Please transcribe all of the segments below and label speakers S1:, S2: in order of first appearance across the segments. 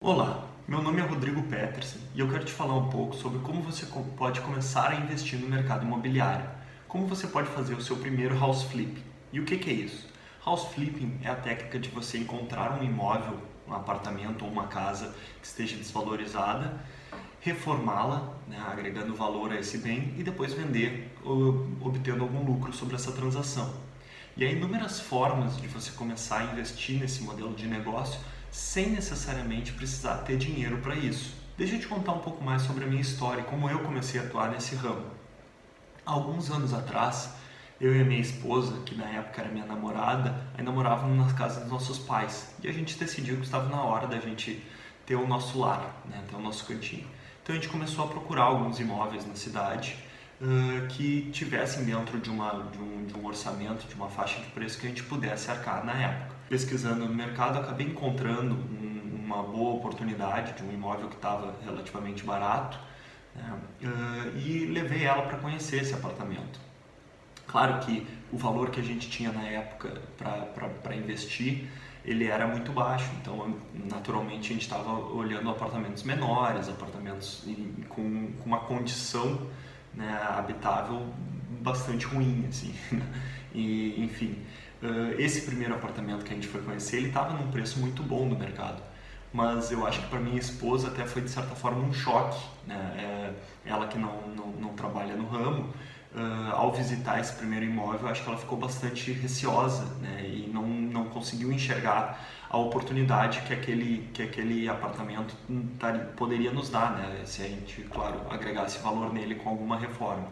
S1: Olá, meu nome é Rodrigo Peterson e eu quero te falar um pouco sobre como você pode começar a investir no mercado imobiliário. Como você pode fazer o seu primeiro house flip. E o que é isso? House flipping é a técnica de você encontrar um imóvel, um apartamento ou uma casa que esteja desvalorizada, reformá-la, agregando valor a esse bem e depois vender, obtendo algum lucro sobre essa transação. E há inúmeras formas de você começar a investir nesse modelo de negócio sem necessariamente precisar ter dinheiro para isso. Deixa eu te contar um pouco mais sobre a minha história e como eu comecei a atuar nesse ramo. Há alguns anos atrás, eu e a minha esposa, que na época era minha namorada, ainda morávamos na casa dos nossos pais. E a gente decidiu que estava na hora da gente ter o nosso lar, ter o nosso cantinho. Então a gente começou a procurar alguns imóveis na cidade que tivessem dentro de um orçamento, de uma faixa de preço que a gente pudesse arcar na época. Pesquisando no mercado, acabei encontrando uma boa oportunidade de um imóvel que estava relativamente barato, e levei ela para conhecer esse apartamento. Claro que o valor que a gente tinha na época para investir, ele era muito baixo, então naturalmente a gente estava olhando apartamentos menores, apartamentos com uma condição, habitável bastante ruim, assim. E, enfim, esse primeiro apartamento que a gente foi conhecer, ele estava num preço muito bom no mercado, mas eu acho que para minha esposa até foi de certa forma um choque, ela que não trabalha no ramo, ao visitar esse primeiro imóvel, acho que ela ficou bastante receosa, e não conseguiu enxergar a oportunidade que aquele apartamento poderia nos dar, se a gente, claro, agregasse valor nele com alguma reforma.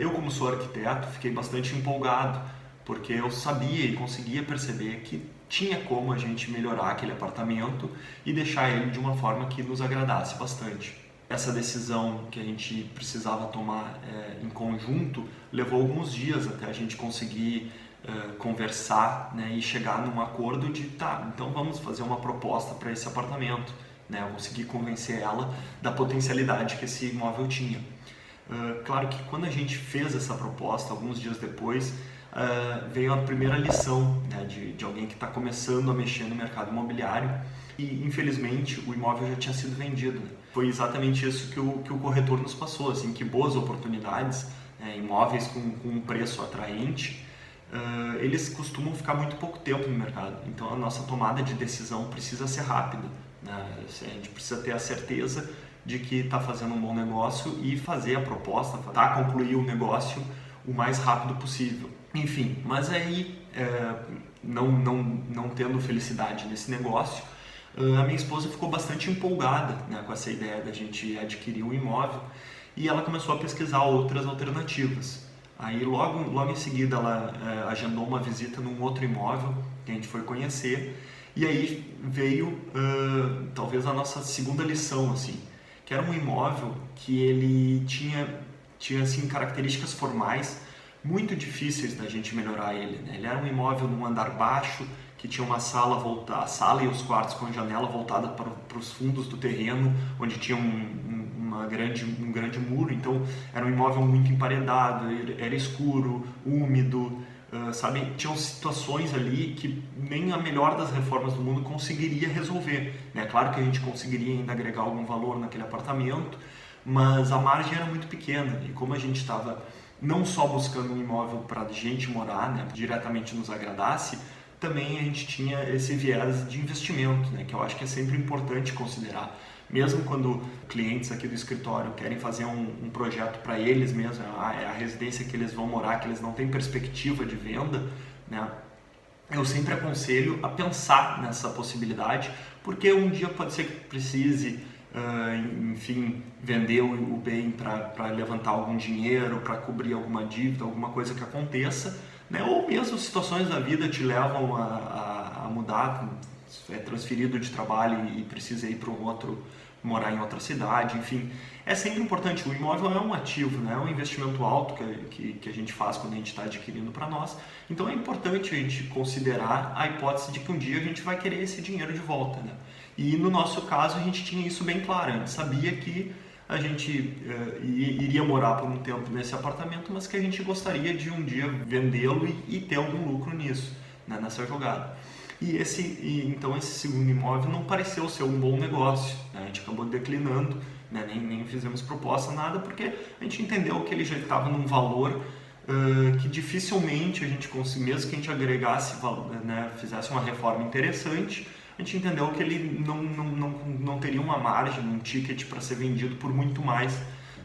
S1: Eu, como sou arquiteto, fiquei bastante empolgado, porque eu sabia e conseguia perceber que tinha como a gente melhorar aquele apartamento e deixar ele de uma forma que nos agradasse bastante. Essa decisão que a gente precisava tomar em conjunto levou alguns dias até a gente conseguir conversar, e chegar num acordo de então vamos fazer uma proposta para esse apartamento. Eu consegui convencer ela da potencialidade que esse imóvel tinha. Claro que quando a gente fez essa proposta, alguns dias depois, veio a primeira lição, de alguém que está começando a mexer no mercado imobiliário e, infelizmente, o imóvel já tinha sido vendido. Foi exatamente isso que o corretor nos passou, assim, que boas oportunidades, imóveis com um preço atraente, eles costumam ficar muito pouco tempo no mercado. Então a nossa tomada de decisão precisa ser rápida, A gente precisa ter a certeza de que está fazendo um bom negócio e fazer a proposta, concluir o negócio o mais rápido possível. Enfim, mas aí, não tendo felicidade nesse negócio, a minha esposa ficou bastante empolgada, com essa ideia da gente adquirir um imóvel, e ela começou a pesquisar outras alternativas. Aí logo em seguida ela agendou uma visita num outro imóvel que a gente foi conhecer, e aí veio talvez a nossa segunda lição, assim, que era um imóvel que ele tinha assim, características formais muito difíceis da gente melhorar ele. Ele era um imóvel num andar baixo, que tinha uma a sala e os quartos com janela voltada para os fundos do terreno, onde tinha um grande muro. Então era um imóvel muito emparedado, era escuro, úmido, sabe? Tinham situações ali que nem a melhor das reformas do mundo conseguiria resolver. Claro que a gente conseguiria ainda agregar algum valor naquele apartamento, mas a margem era muito pequena, e como a gente estava não só buscando um imóvel para a gente morar, diretamente nos agradasse, também a gente tinha esse viés de investimento, que eu acho que é sempre importante considerar. Mesmo quando clientes aqui do escritório querem fazer um projeto para eles mesmos, é a residência que eles vão morar, que eles não têm perspectiva de venda, eu sempre aconselho a pensar nessa possibilidade, porque um dia pode ser que precise, enfim, vender o bem para levantar algum dinheiro, para cobrir alguma dívida, alguma coisa que aconteça, ou mesmo situações da vida te levam a mudar, é transferido de trabalho e precisa ir para morar em outra cidade, enfim. É sempre importante, o imóvel é um ativo, é um investimento alto que a gente faz quando a gente está adquirindo para nós, então é importante a gente considerar a hipótese de que um dia a gente vai querer esse dinheiro de volta, E no nosso caso a gente tinha isso bem claro, a gente sabia que a gente iria morar por um tempo nesse apartamento, mas que a gente gostaria de um dia vendê-lo e ter algum lucro nisso, nessa jogada. Então esse segundo imóvel não pareceu ser um bom negócio, né? A gente acabou declinando, né? Nem fizemos proposta, nada, porque a gente entendeu que ele já estava num valor que dificilmente a gente conseguia, mesmo que a gente agregasse, né, fizesse uma reforma interessante, a gente entendeu que ele não teria uma margem, um ticket para ser vendido por muito mais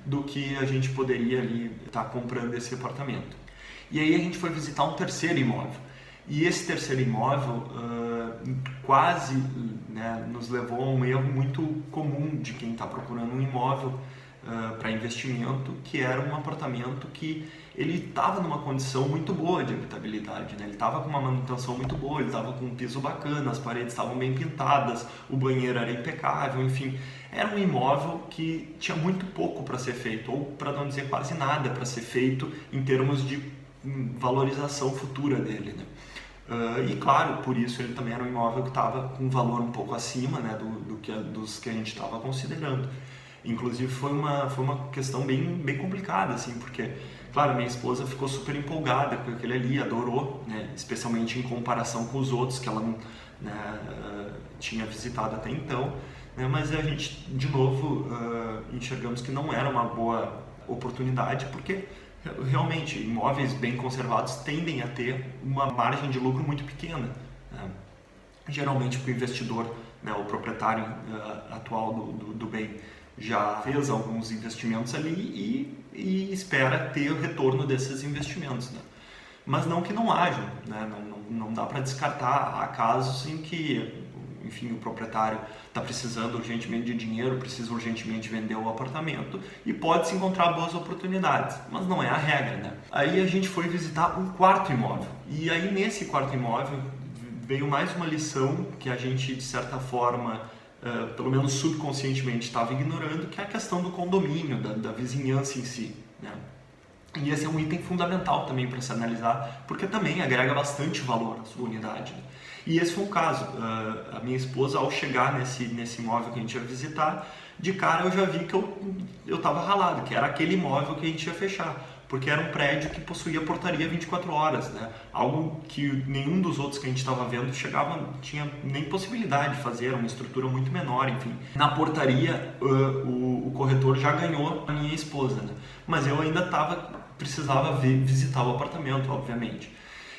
S1: do que a gente poderia ali estar comprando esse apartamento. E aí a gente foi visitar um terceiro imóvel. E esse terceiro imóvel quase, né, nos levou a um erro muito comum de quem está procurando um imóvel para investimento, que era um apartamento que ele estava numa condição muito boa de habitabilidade, né? Ele estava com uma manutenção muito boa, ele estava com um piso bacana, as paredes estavam bem pintadas, o banheiro era impecável, enfim. Era um imóvel que tinha muito pouco para ser feito, ou para não dizer quase nada para ser feito em termos de valorização futura dele, né? E claro, por isso ele também era um imóvel que estava com um valor um pouco acima, né, dos que a gente estava considerando. Inclusive foi uma questão bem complicada, assim, porque, claro, minha esposa ficou super empolgada com aquele ali, adorou, né, especialmente em comparação com os outros que ela, né, tinha visitado até então, né, mas a gente, de novo, enxergamos que não era uma boa oportunidade, porque realmente imóveis bem conservados tendem a ter uma margem de lucro muito pequena, né? Geralmente para o investidor, né, o proprietário atual do bem já fez alguns investimentos ali e espera ter o retorno desses investimentos, né? Mas não que não haja, né? Não dá para descartar. Há casos em que, enfim, o proprietário está precisando urgentemente de dinheiro, precisa urgentemente vender o apartamento e pode-se encontrar boas oportunidades, mas não é a regra, né? Aí a gente foi visitar um quarto imóvel, e aí nesse quarto imóvel veio mais uma lição que a gente, de certa forma, pelo menos subconscientemente estava ignorando, que é a questão do condomínio, da vizinhança em si, né? E esse é um item fundamental também para se analisar, porque também agrega bastante valor à sua unidade, né? E esse foi o caso. A minha esposa, ao chegar nesse imóvel que a gente ia visitar, de cara eu já vi que eu estava ralado, que era aquele imóvel que a gente ia fechar, porque era um prédio que possuía portaria 24 horas, né? Algo que nenhum dos outros que a gente estava vendo tinha nem possibilidade de fazer, era uma estrutura muito menor, enfim. Na portaria, o corretor já ganhou a minha esposa, né? Mas eu ainda precisava visitar o apartamento, obviamente.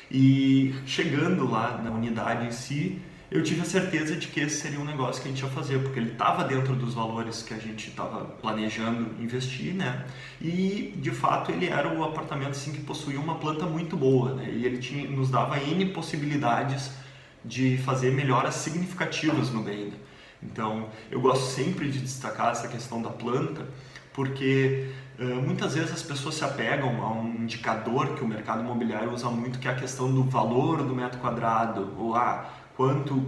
S1: E chegando lá na unidade em si, eu tive a certeza de que esse seria um negócio que a gente ia fazer, porque ele estava dentro dos valores que a gente estava planejando investir, né? E, de fato, ele era o apartamento assim, que possuía uma planta muito boa, né? E ele nos dava N possibilidades de fazer melhoras significativas no bem, né? Então, eu gosto sempre de destacar essa questão da planta, porque muitas vezes as pessoas se apegam a um indicador que o mercado imobiliário usa muito, que é a questão do valor do metro quadrado, ou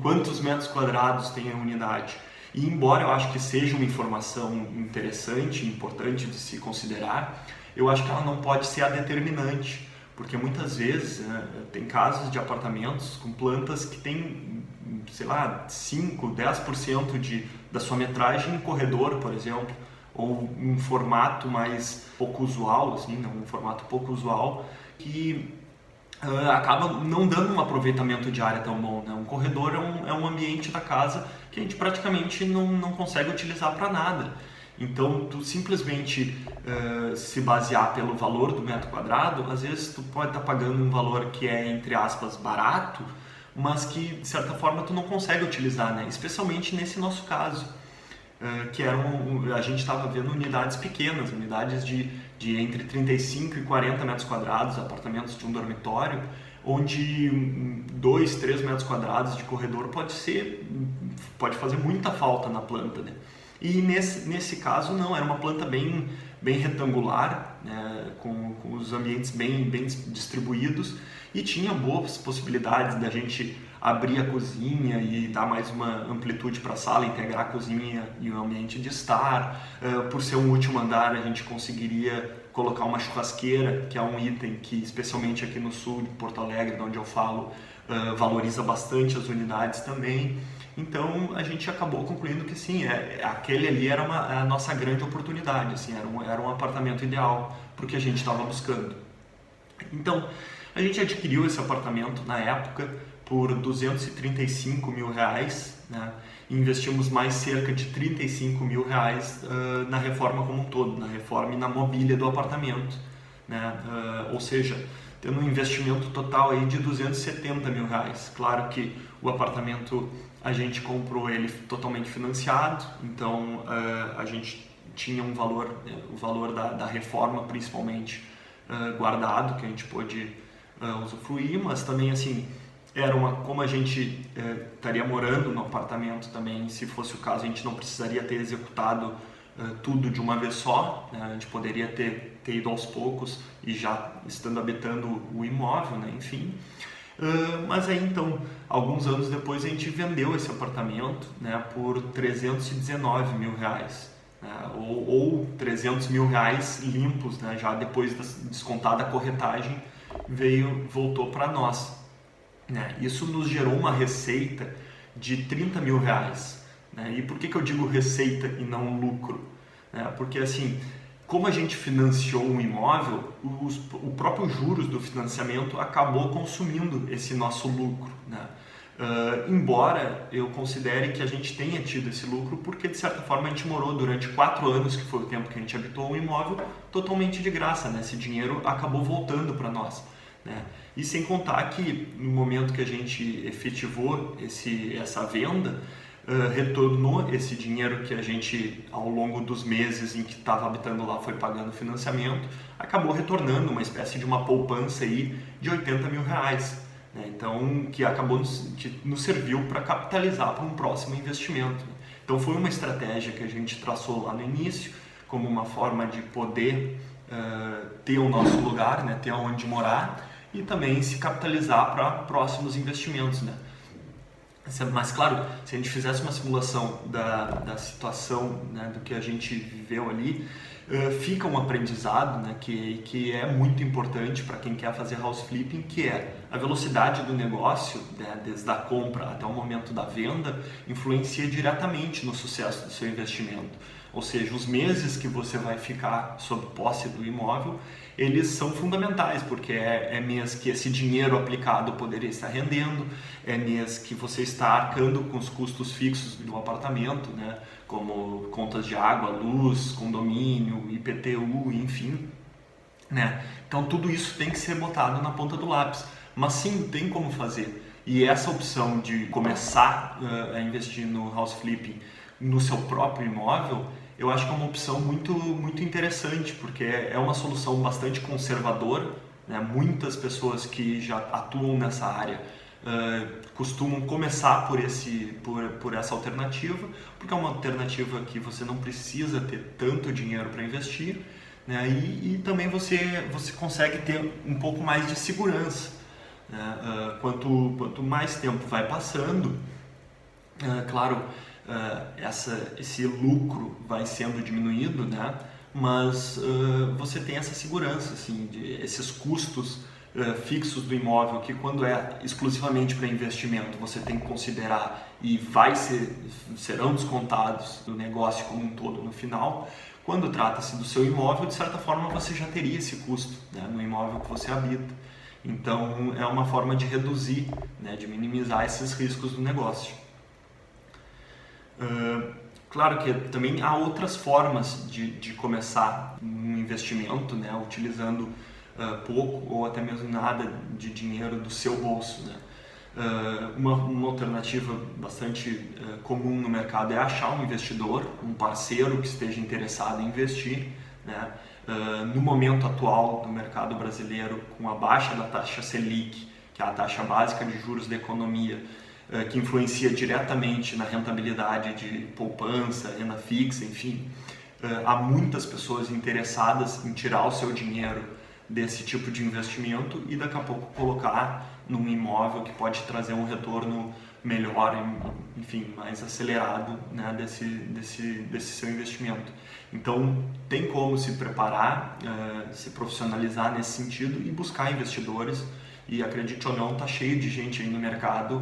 S1: quantos metros quadrados tem a unidade. E embora eu acho que seja uma informação interessante, importante de se considerar, eu acho que ela não pode ser a determinante, porque muitas vezes tem casos de apartamentos com plantas que têm, sei lá, 5, 10% da sua metragem em corredor, por exemplo, ou um formato mais pouco usual, assim, um formato pouco usual, que acaba não dando um aproveitamento de área tão bom, né? Um corredor é um ambiente da casa que a gente praticamente não consegue utilizar para nada. Então, tu simplesmente se basear pelo valor do metro quadrado, às vezes tu pode estar pagando um valor que é, entre aspas, barato, mas que, de certa forma, tu não consegue utilizar, né? Especialmente nesse nosso caso. Que a gente estava vendo unidades pequenas, unidades de entre 35 e 40 metros quadrados, apartamentos de um dormitório, onde 2, 3 metros quadrados de corredor pode fazer muita falta na planta, né? E nesse caso não, era uma planta bem retangular, né, com os ambientes bem distribuídos, e tinha boas possibilidades da gente abrir a cozinha e dar mais uma amplitude para a sala, integrar a cozinha e o ambiente de estar. Por ser um último andar, a gente conseguiria colocar uma churrasqueira, que é um item que, especialmente aqui no sul de Porto Alegre, de onde eu falo, valoriza bastante as unidades também. Então a gente acabou concluindo que sim, aquele ali era a nossa grande oportunidade, assim, era um apartamento ideal para o que a gente estava buscando. Então a gente adquiriu esse apartamento na época, por R$235.000, né? E investimos mais cerca de R$35.000 na reforma como um todo, na reforma e na mobília do apartamento, né? Ou seja, tendo um investimento total aí de R$270.000. Claro que o apartamento a gente comprou ele totalmente financiado, então a gente tinha um valor, o valor da reforma principalmente guardado, que a gente pôde usufruir, mas também assim, como a gente estaria morando no apartamento também, se fosse o caso, a gente não precisaria ter executado tudo de uma vez só, né? A gente poderia ter ido aos poucos e já estando habitando o imóvel, né? Enfim. Mas aí então, alguns anos depois, a gente vendeu esse apartamento, né, por R$319.000, né, ou R$300.000 limpos, né, já depois de descontada a corretagem, voltou para nós, né. Isso nos gerou uma receita de R$30.000, né. E por que eu digo receita e não lucro? Porque assim, como a gente financiou um imóvel, o próprio juros do financiamento acabou consumindo esse nosso lucro, né? Embora eu considere que a gente tenha tido esse lucro, porque de certa forma a gente morou durante 4 anos, que foi o tempo que a gente habitou o imóvel, totalmente de graça, né? Esse dinheiro acabou voltando para nós, né? E sem contar que no momento que a gente efetivou essa venda, retornou esse dinheiro que a gente, ao longo dos meses em que estava habitando lá, foi pagando financiamento, acabou retornando uma espécie de uma poupança aí de R$80.000, né? Então, que nos serviu para capitalizar para um próximo investimento. Então, foi uma estratégia que a gente traçou lá no início, como uma forma de poder ter o nosso lugar, né? Ter onde morar e também se capitalizar para próximos investimentos, né? Mas claro, se a gente fizesse uma simulação da situação, né, do que a gente viveu ali, fica um aprendizado, né, que é muito importante para quem quer fazer house flipping, que é a velocidade do negócio, né, desde a compra até o momento da venda, influencia diretamente no sucesso do seu investimento. Ou seja, os meses que você vai ficar sob posse do imóvel, eles são fundamentais, porque é mês que esse dinheiro aplicado poderia estar rendendo, é mês que você está arcando com os custos fixos do apartamento, né, como contas de água, luz, condomínio, IPTU, enfim, né? Então tudo isso tem que ser botado na ponta do lápis, mas sim, tem como fazer. E essa opção de começar a investir no house flipping no seu próprio imóvel, eu acho que é uma opção muito, muito interessante, porque é uma solução bastante conservadora, né? Muitas pessoas que já atuam nessa área costumam começar por essa alternativa, porque é uma alternativa que você não precisa ter tanto dinheiro para investir, né? E também você consegue ter um pouco mais de segurança, né? Quanto mais tempo vai passando, claro, esse lucro vai sendo diminuído, né? Mas você tem essa segurança, assim, esses custos fixos do imóvel, que quando é exclusivamente para investimento você tem que considerar e serão descontados do negócio como um todo no final. Quando trata-se do seu imóvel, de certa forma você já teria esse custo, né, no imóvel que você habita. Então é uma forma de reduzir, né, de minimizar esses riscos do negócio. Claro que também há outras formas de começar um investimento, né, utilizando pouco ou até mesmo nada de dinheiro do seu bolso, né? Uma alternativa bastante comum no mercado é achar um investidor, um parceiro que esteja interessado em investir, né? No momento atual do mercado brasileiro, com a baixa da taxa Selic, que é a taxa básica de juros da economia, que influencia diretamente na rentabilidade de poupança, renda fixa, enfim, há muitas pessoas interessadas em tirar o seu dinheiro desse tipo de investimento e daqui a pouco colocar num imóvel que pode trazer um retorno melhor, enfim, mais acelerado, né, desse seu investimento. Então tem como se preparar, se profissionalizar nesse sentido e buscar investidores, e acredite ou não, está cheio de gente aí no mercado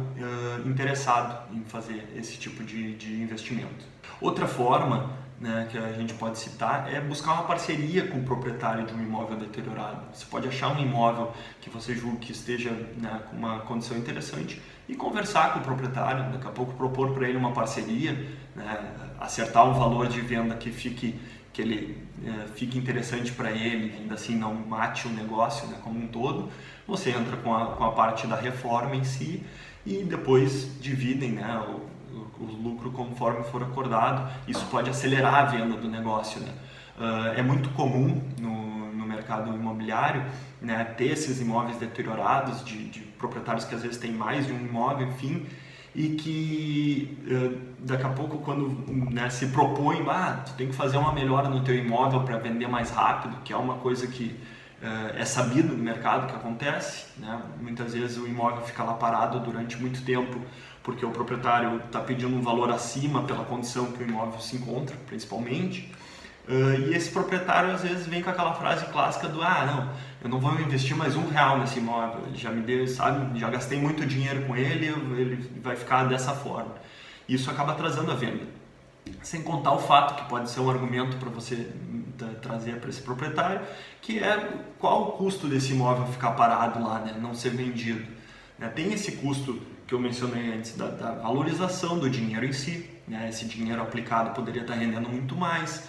S1: interessado em fazer esse tipo de investimento. Outra forma né, que a gente pode citar é buscar uma parceria com o proprietário de um imóvel deteriorado. Você pode achar um imóvel que você julgue que esteja, né, com uma condição interessante e conversar com o proprietário, daqui a pouco propor para ele uma parceria, né, acertar um valor de venda que ele fique interessante para ele, ainda assim não mate o negócio, né, como um todo. Você entra com a parte da reforma em si e depois dividem, né, o lucro conforme for acordado. Isso pode acelerar a venda do negócio, né? É muito comum no mercado imobiliário, né, ter esses imóveis deteriorados de proprietários que às vezes têm mais de um imóvel, enfim, e que daqui a pouco quando, né, se propõe, tu tem que fazer uma melhora no teu imóvel para vender mais rápido, que é uma coisa que é sabido no mercado que acontece, né? Muitas vezes o imóvel fica lá parado durante muito tempo porque o proprietário está pedindo um valor acima pela condição que o imóvel se encontra, principalmente. E esse proprietário às vezes vem com aquela frase clássica do não, eu não vou investir mais R$1 nesse imóvel, ele já me deu, sabe, já gastei muito dinheiro com ele vai ficar dessa forma. Isso acaba atrasando a venda. Sem contar o fato que pode ser um argumento para você trazer para esse proprietário, que é qual o custo desse imóvel ficar parado lá, né, não ser vendido. Tem esse custo que eu mencionei antes da valorização do dinheiro em si, né? Esse dinheiro aplicado poderia estar rendendo muito mais.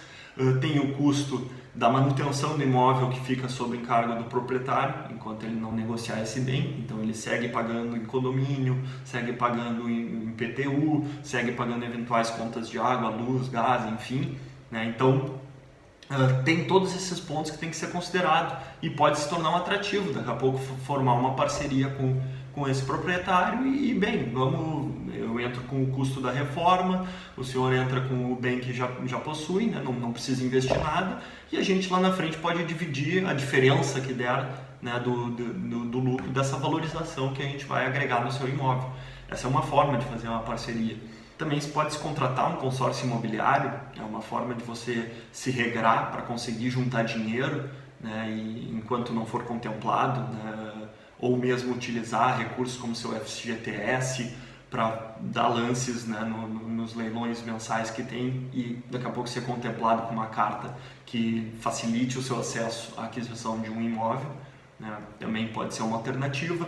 S1: Tem o custo da manutenção do imóvel que fica sob encargo do proprietário enquanto ele não negociar esse bem, então ele segue pagando em condomínio, segue pagando em PTU, segue pagando eventuais contas de água, luz, gás, enfim, né? Então tem todos esses pontos que tem que ser considerado e pode se tornar um atrativo, daqui a pouco formar uma parceria com esse proprietário e bem, eu entro com o custo da reforma, o senhor entra com o bem que já possui, né? Não precisa investir nada e a gente lá na frente pode dividir a diferença que der, né, do lucro, dessa valorização que a gente vai agregar no seu imóvel. Essa é uma forma de fazer uma parceria. Também se pode contratar um consórcio imobiliário, é uma forma de você se regrar para conseguir juntar dinheiro, né, e enquanto não for contemplado, né, ou mesmo utilizar recursos como seu FGTS para dar lances, né, nos leilões mensais que tem e daqui a pouco ser contemplado com uma carta que facilite o seu acesso à aquisição de um imóvel, né, também pode ser uma alternativa.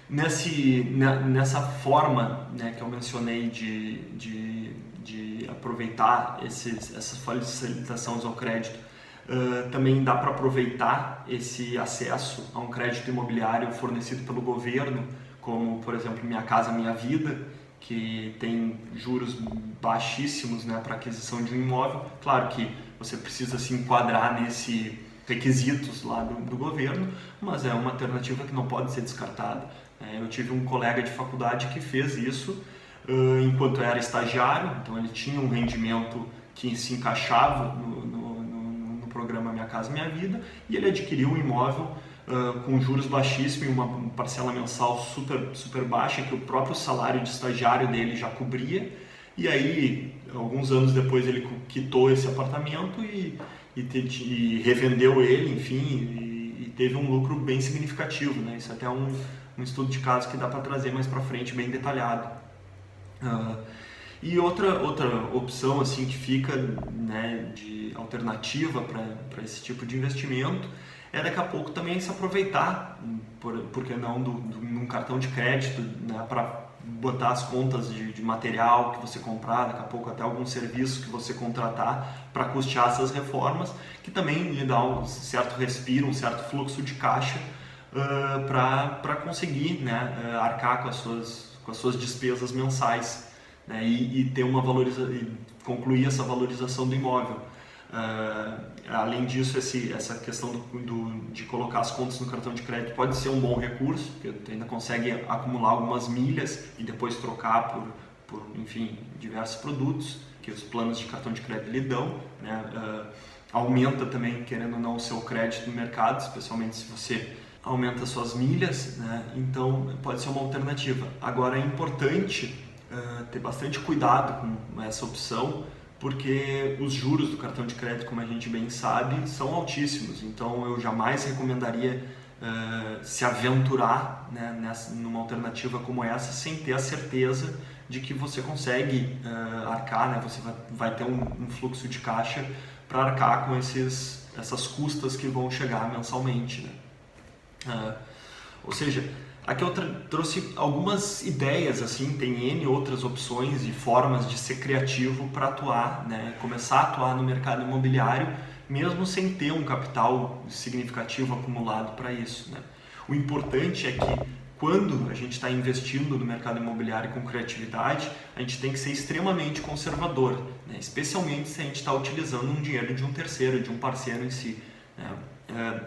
S1: Nessa forma, né, que eu mencionei de aproveitar essa facilitação ao crédito, também dá para aproveitar esse acesso a um crédito imobiliário fornecido pelo governo, como por exemplo Minha Casa Minha Vida, que tem juros baixíssimos, né, para aquisição de um imóvel. Claro que você precisa se enquadrar nesses requisitos lá do governo, mas é uma alternativa que não pode ser descartada. Eu tive um colega de faculdade que fez isso enquanto era estagiário, então ele tinha um rendimento que se encaixava no programa Minha Casa Minha Vida e ele adquiriu um imóvel com juros baixíssimos e uma parcela mensal super baixa que o próprio salário de estagiário dele já cobria. E aí, alguns anos depois, ele quitou esse apartamento e revendeu ele, enfim, e teve um lucro bem significativo, né? Isso até é um estudo de caso que dá para trazer mais para frente, bem detalhado. E outra opção assim que fica, né, de alternativa para esse tipo de investimento é daqui a pouco também se aproveitar, por que não, num cartão de crédito, né, para botar as contas de material que você comprar, daqui a pouco até algum serviço que você contratar para custear essas reformas, que também lhe dá um certo respiro, um certo fluxo de caixa para conseguir, né, arcar com as suas despesas mensais, né, e ter e concluir essa valorização do imóvel. Além disso, essa questão de colocar as contas no cartão de crédito pode ser um bom recurso, porque tu ainda consegue acumular algumas milhas e depois trocar por enfim, diversos produtos que os planos de cartão de crédito lhe dão, né? Aumenta também, querendo ou não, o seu crédito no mercado, especialmente se você aumenta suas milhas, né? Então pode ser uma alternativa. Agora é importante ter bastante cuidado com essa opção, porque os juros do cartão de crédito, como a gente bem sabe, são altíssimos. Então eu jamais recomendaria se aventurar, né, numa alternativa como essa sem ter a certeza de que você consegue arcar, né? Você vai ter um fluxo de caixa para arcar com essas custas que vão chegar mensalmente, né? Ou seja, aqui eu trouxe algumas ideias, assim, tem N outras opções e formas de ser criativo para atuar, né? Começar a atuar no mercado imobiliário, mesmo sem ter um capital significativo acumulado para isso, né? O importante é que quando a gente está investindo no mercado imobiliário com criatividade, a gente tem que ser extremamente conservador, né? Especialmente se a gente está utilizando um dinheiro de um terceiro, de um parceiro em si, né?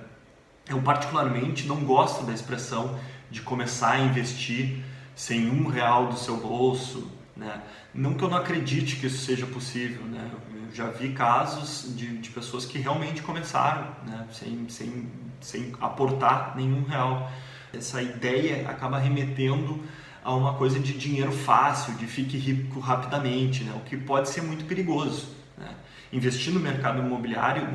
S1: Eu particularmente não gosto da expressão de começar a investir sem R$1 do seu bolso, né? Não que eu não acredite que isso seja possível, né? Eu já vi casos de pessoas que realmente começaram, né? sem aportar nenhum real. Essa ideia acaba remetendo a uma coisa de dinheiro fácil, de fique rico rapidamente, né? O que pode ser muito perigoso, né? Investir no mercado imobiliário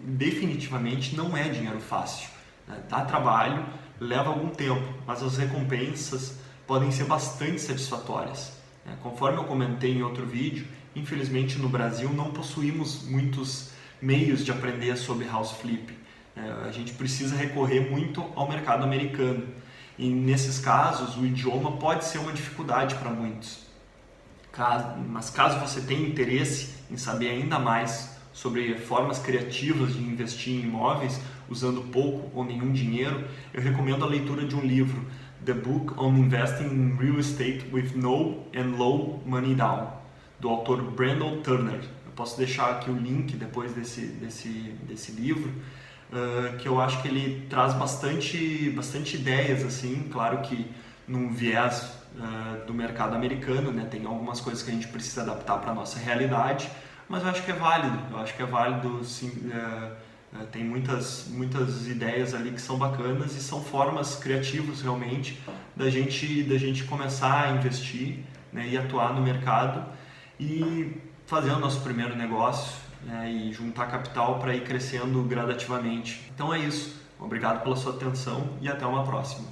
S1: definitivamente não é dinheiro fácil, né? Dá trabalho, leva algum tempo, mas as recompensas podem ser bastante satisfatórias, né? Conforme eu comentei em outro vídeo, infelizmente no Brasil não possuímos muitos meios de aprender sobre house flip. A gente precisa recorrer muito ao mercado americano e nesses casos o idioma pode ser uma dificuldade para muitos. Mas caso você tenha interesse em saber ainda mais sobre formas criativas de investir em imóveis usando pouco ou nenhum dinheiro, eu recomendo a leitura de um livro, The Book on Investing in Real Estate with No and Low Money Down, do autor Brandon Turner. Eu posso deixar aqui o link depois desse livro, que eu acho que ele traz bastante ideias, assim, claro que num viés do mercado americano, né? Tem algumas coisas que a gente precisa adaptar para a nossa realidade, mas eu acho que é válido, sim, tem muitas ideias ali que são bacanas e são formas criativas realmente da gente começar a investir, né? E atuar no mercado e fazer o nosso primeiro negócio, né? E juntar capital para ir crescendo gradativamente. Então é isso, obrigado pela sua atenção e até uma próxima.